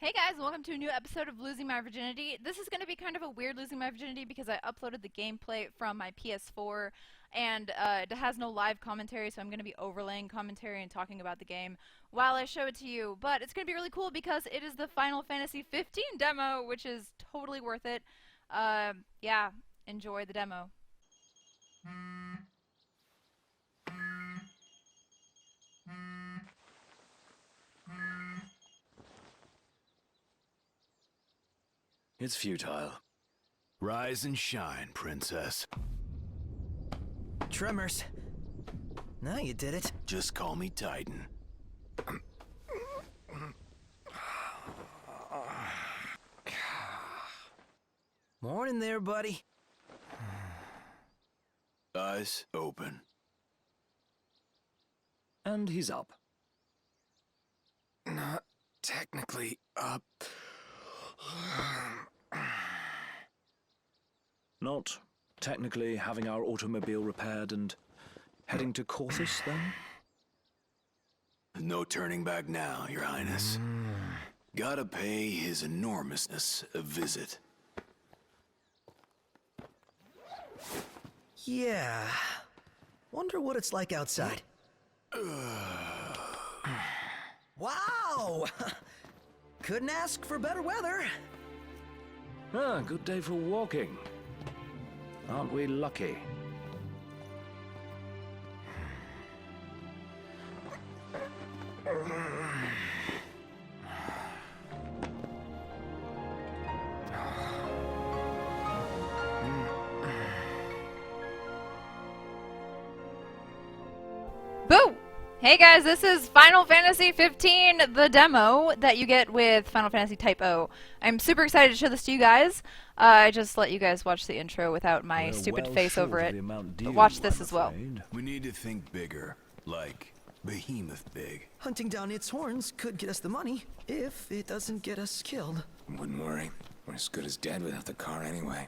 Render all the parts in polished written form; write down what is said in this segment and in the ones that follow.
Hey guys, and welcome to a new episode of Losing My Virginity. This is going to be kind of a weird Losing My Virginity because I uploaded the gameplay from my PS4 and it has no live commentary, so I'm going to be overlaying commentary and talking about the game while I show it to you. But it's going to be really cool because it is the Final Fantasy 15 demo, which is totally worth it. Yeah, enjoy the demo. It's futile. Rise and shine, princess. Tremors. Now you did it. Just call me Titan. Morning there, buddy. Eyes open. And he's up. Not technically up. Not technically having our automobile repaired and heading to Corthus, then? No turning back now, Your Highness. Gotta pay his enormousness a visit. Yeah. Wonder what it's like outside. Wow! Couldn't ask for better weather. Ah, good day for walking. Aren't we lucky? Boo! Hey guys, this is Final Fantasy 15, the demo that you get with Final Fantasy Type O. I'm super excited to show this to you guys. I just let you guys watch the intro without my We're stupid well face short over of it. the amount But due, watch this I'm as well. afraid. We need to think bigger, like behemoth big. Hunting down its horns could get us the money, if it doesn't get us killed. Wouldn't worry. We're as good as dead without the car anyway.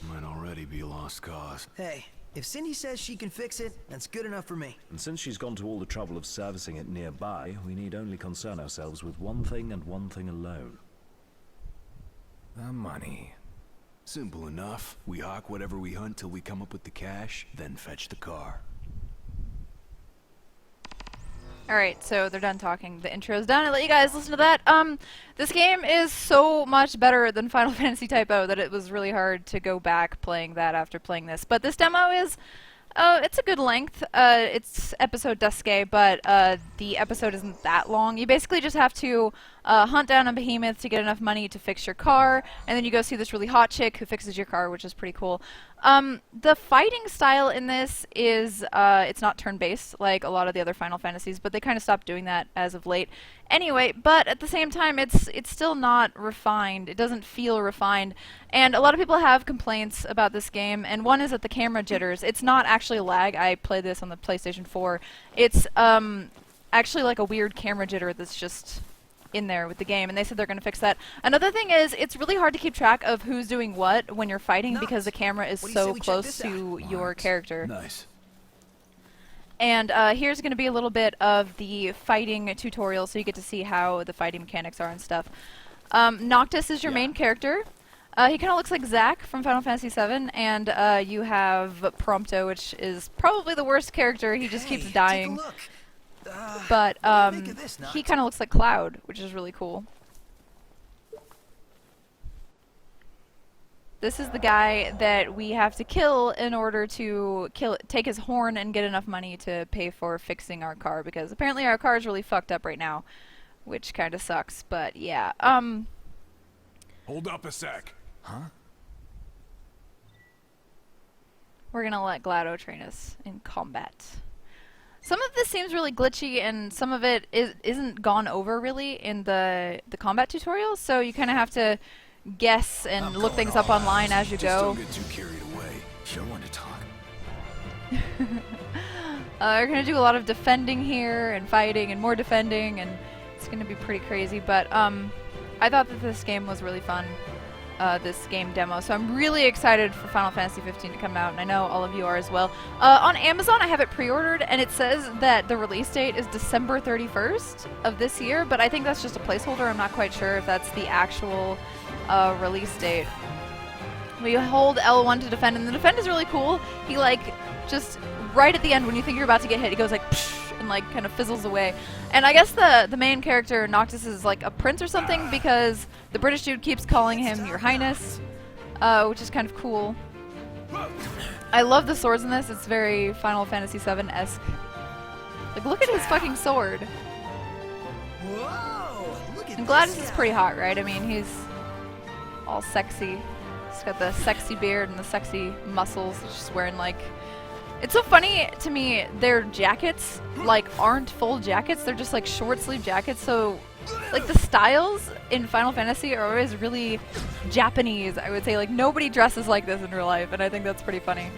Might already be a lost cause. Hey, if Cindy says she can fix it, that's good enough for me. And since she's gone to all the trouble of servicing it nearby, we need only concern ourselves with one thing and one thing alone. The money. Simple enough. We hawk whatever we hunt till we come up with the cash, then fetch the car. Alright, so they're done talking. The intro's done. I let you guys listen to that. This game is so much better than Final Fantasy Type O that it was really hard to go back playing that after playing this. But this demo is, it's a good length. It's episode Duske, but the episode isn't that long. You basically just have to hunt down a behemoth to get enough money to fix your car, and then you go see this really hot chick who fixes your car, which is pretty cool. The fighting style in this is, it's not turn-based like a lot of the other Final Fantasies, but they kind of stopped doing that as of late. Anyway, but at the same time, it's still not refined. It doesn't feel refined, and a lot of people have complaints about this game, and one is that the camera jitters. It's not actually a lag. I played this on the PlayStation 4. It's actually like a weird camera jitter that's just in there with the game, and they said they're going to fix that. Another thing is, it's really hard to keep track of who's doing what when you're fighting because the camera is so close to your character. Nice. And here's going to be a little bit of the fighting tutorial, so you get to see how the fighting mechanics are and stuff. Noctis is your main character. He kind of looks like Zack from Final Fantasy VII, and you have Prompto, which is probably the worst character. He just keeps dying. Take a look. But what do you think of this, he Noct? kind of looks like Cloud, which is really cool. This is the guy that we have to kill in order to take his horn and get enough money to pay for fixing our car, because apparently our car is really fucked up right now, which kind of sucks. But yeah, Hold up a sec. Huh? we're gonna let GLaDOS train us in combat. Some of this seems really glitchy, and some of it isn't gone over really in the combat tutorial, so you kind of have to guess and look things up online as you Just go. don't get too carried away. Sure want to talk. We're gonna do a lot of defending here, and fighting, and more defending, and it's gonna be pretty crazy, but I thought that this game was really fun. this game demo, so I'm really excited for Final Fantasy 15 to come out, and I know all of you are as well. On Amazon, I have it pre-ordered, and it says that the release date is December 31st of this year, but I think that's just a placeholder. I'm not quite sure if that's the actual release date. We hold L1 to defend, and the defend is really cool. He, like, just right at the end when you think you're about to get hit, he goes like, psh, and like kind of fizzles away. And I guess the main character, Noctis, is like a prince or something because the British dude keeps calling him Your Highness, which is kind of cool. I love the swords in this. It's very Final Fantasy VII-esque. Like, look at his fucking sword. Whoa! Look at And Gladys this is guy. pretty hot, right? I mean, he's all sexy. He's got the sexy beard and the sexy muscles. He's just wearing like... It's so funny to me, their jackets, like, aren't full jackets. They're just, like, short-sleeve jackets. So, like, the styles in Final Fantasy are always really Japanese, I would say. Like, nobody dresses like this in real life, and I think that's pretty funny.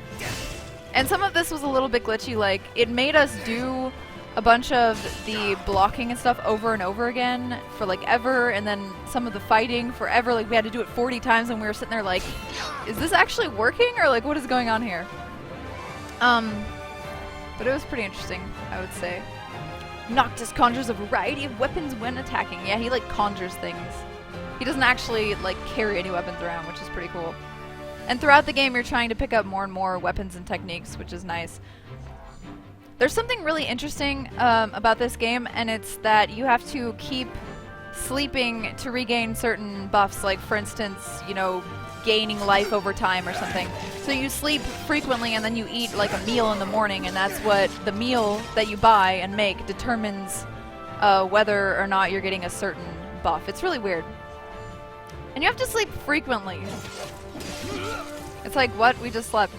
And some of this was a little bit glitchy. Like, it made us do a bunch of the blocking and stuff over and over again for, like, ever, and then some of the fighting forever. Like, we had to do it 40 times, and we were sitting there like, is this actually working, or, like, what is going on here? But it was pretty interesting, I would say. Noctis conjures a variety of weapons when attacking. Yeah, he, like, conjures things. He doesn't actually, like, carry any weapons around, which is pretty cool. And throughout the game, you're trying to pick up more and more weapons and techniques, which is nice. There's something really interesting about this game, and it's that you have to keep sleeping to regain certain buffs, like, for instance, you know, gaining life over time or something. So you sleep frequently and then you eat like a meal in the morning, and that's what the meal that you buy and make determines whether or not you're getting a certain buff. It's really weird. And you have to sleep frequently. It's like, what? We just slept.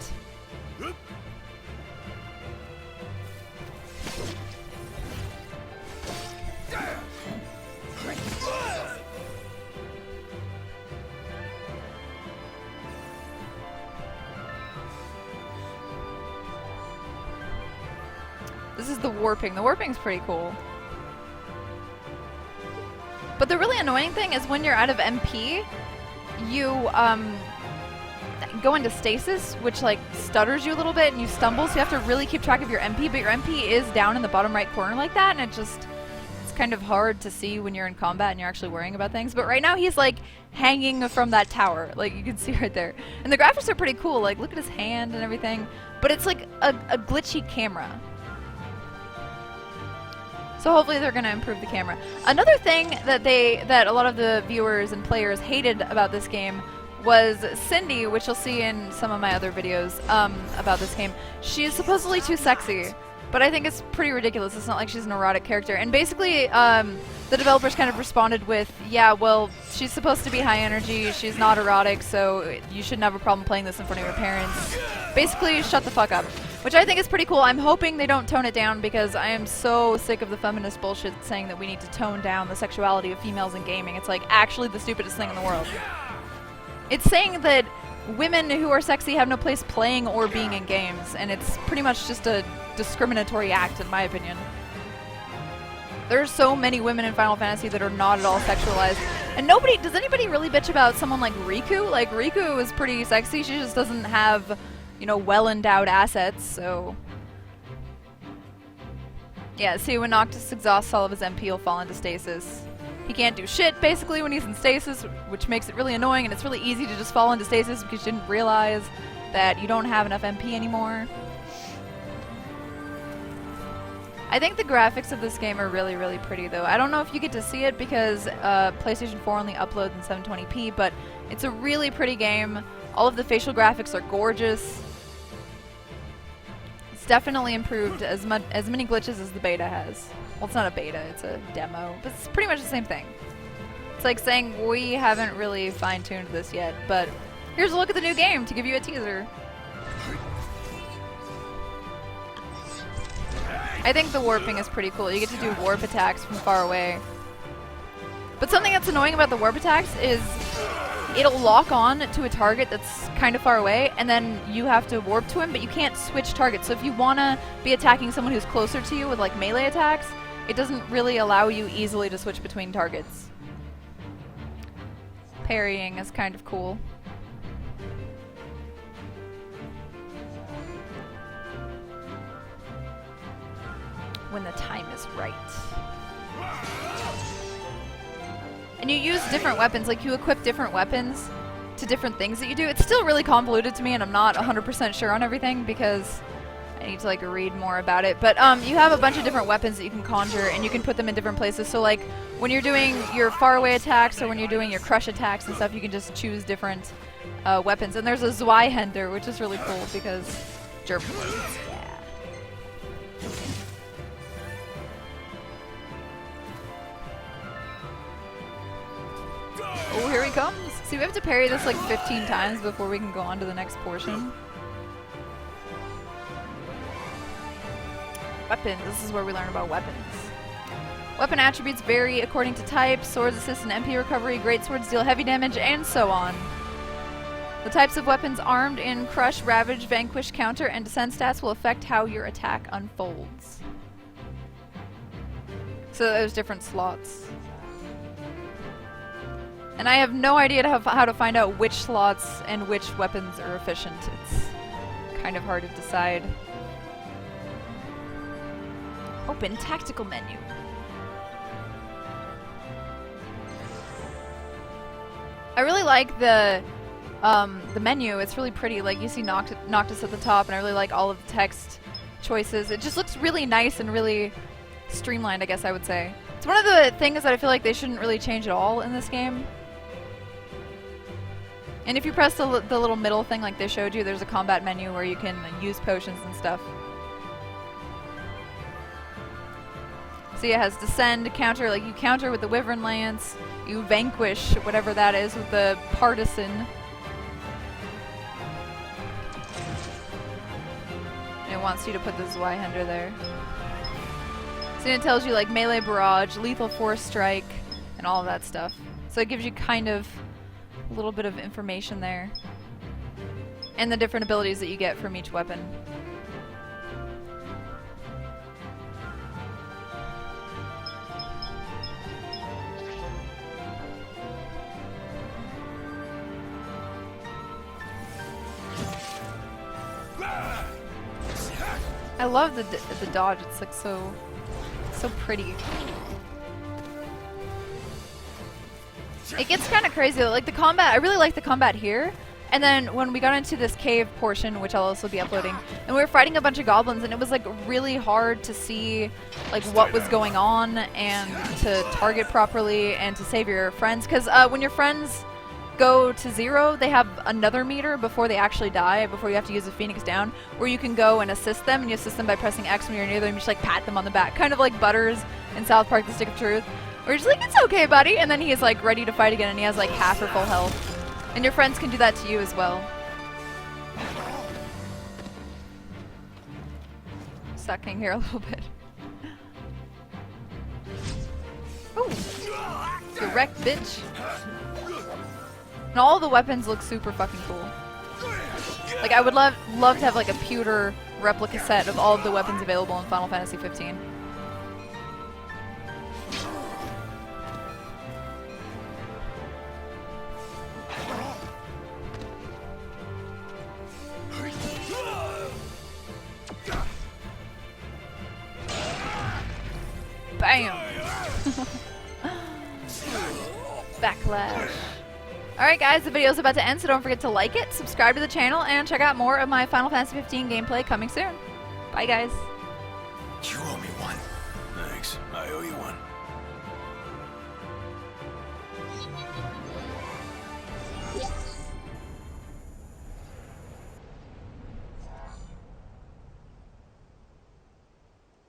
This is the warping. The warping's pretty cool. But the really annoying thing is when you're out of MP, you go into stasis, which like stutters you a little bit and you stumble, so you have to really keep track of your MP, but your MP is down in the bottom right corner like that, and it's kind of hard to see when you're in combat and you're actually worrying about things. But right now he's like hanging from that tower, like you can see right there. And the graphics are pretty cool, like look at his hand and everything, but it's like a glitchy camera. So hopefully they're going to improve the camera. Another thing that a lot of the viewers and players hated about this game was Cindy, which you'll see in some of my other videos about this game. She is supposedly too sexy, but I think it's pretty ridiculous. It's not like she's an erotic character. And basically, the developers kind of responded with, yeah, well, she's supposed to be high energy, she's not erotic, so you shouldn't have a problem playing this in front of your parents. Basically, shut the fuck up. Which I think is pretty cool. I'm hoping they don't tone it down because I am so sick of the feminist bullshit saying that we need to tone down the sexuality of females in gaming. It's like actually the stupidest thing in the world. It's saying that women who are sexy have no place playing or being in games, and it's pretty much just a discriminatory act in my opinion. There's so many women in Final Fantasy that are not at all sexualized. And does anybody really bitch about someone like Riku? Like Riku is pretty sexy, she just doesn't have, you know, well-endowed assets, so... Yeah, see, when Noctis exhausts all of his MP, he'll fall into stasis. He can't do shit, basically, when he's in stasis, which makes it really annoying, and it's really easy to just fall into stasis because you didn't realize that you don't have enough MP anymore. I think the graphics of this game are really, really pretty, though. I don't know if you get to see it because PlayStation 4 only uploads in 720p, but it's a really pretty game. All of the facial graphics are gorgeous. It's definitely improved as many glitches as the beta has. Well, it's not a beta, it's a demo, but it's pretty much the same thing. It's like saying we haven't really fine-tuned this yet, but here's a look at the new game to give you a teaser. I think the warping is pretty cool. You get to do warp attacks from far away. But something that's annoying about the warp attacks is it'll lock on to a target that's kind of far away, and then you have to warp to him, but you can't switch targets. So if you want to be attacking someone who's closer to you with like melee attacks, it doesn't really allow you easily to switch between targets. parrying is kind of cool. When the time is right. And you use different weapons, like you equip different weapons to different things that you do. It's still really convoluted to me, and I'm not 100% sure on everything because I need to like read more about it. But you have a bunch of different weapons that you can conjure, and you can put them in different places. So like when you're doing your faraway attacks or when you're doing your crush attacks and stuff, you can just choose different weapons. And there's a Zweihänder, which is really cool because German words. Yeah. Oh, here he comes. See, we have to parry this like 15 times before we can go on to the next portion. Weapons. This is where we learn about weapons. Weapon attributes vary according to type. Swords assist in MP recovery. Great swords deal heavy damage, and so on. The types of weapons armed in Crush, Ravage, Vanquish, Counter, and Descend stats will affect how your attack unfolds. So there's different slots. And I have no idea how to find out which slots and which weapons are efficient. It's kind of hard to decide. Open tactical menu. I really like the menu. It's really pretty. Like you see Noctis at the top, and I really like all of the text choices. It just looks really nice and really streamlined, I guess I would say. It's one of the things that I feel like they shouldn't really change at all in this game. And if you press the little middle thing like they showed you, there's a combat menu where you can use potions and stuff. See, it has Descend, Counter, like you counter with the Wyvern Lance, you vanquish whatever that is with the Partisan. And it wants you to put the Zweihänder there. So it tells you like melee barrage, lethal force strike, and all of that stuff. So it gives you kind of a little bit of information there. And the different abilities that you get from each weapon. I love the dodge. It's like so pretty. It gets kind of crazy. Like the combat, I really like the combat here. And then when we got into this cave portion, which I'll also be uploading, and we were fighting a bunch of goblins, and it was like really hard to see like what was going on and to target properly and to save your friends. Because when your friends go to 0, they have another meter before they actually die, before you have to use a Phoenix down, where you can go and assist them, and you assist them by pressing X when you're near them, and you just like pat them on the back, kind of like Butters in South Park: The Stick of Truth, where you're just like, it's okay buddy, and then he's like ready to fight again, and he has like half or full health. And your friends can do that to you as well. Sucking here a little bit. Ooh. Direct bitch. And all the weapons look super fucking cool. Like I would love to have like a pewter replica set of all of the weapons available in Final Fantasy 15. Bam! Backlash. Alright guys, the video's about to end, so don't forget to like it, subscribe to the channel, and check out more of my Final Fantasy 15 gameplay coming soon. Bye guys. You owe me one. Thanks. I owe you one.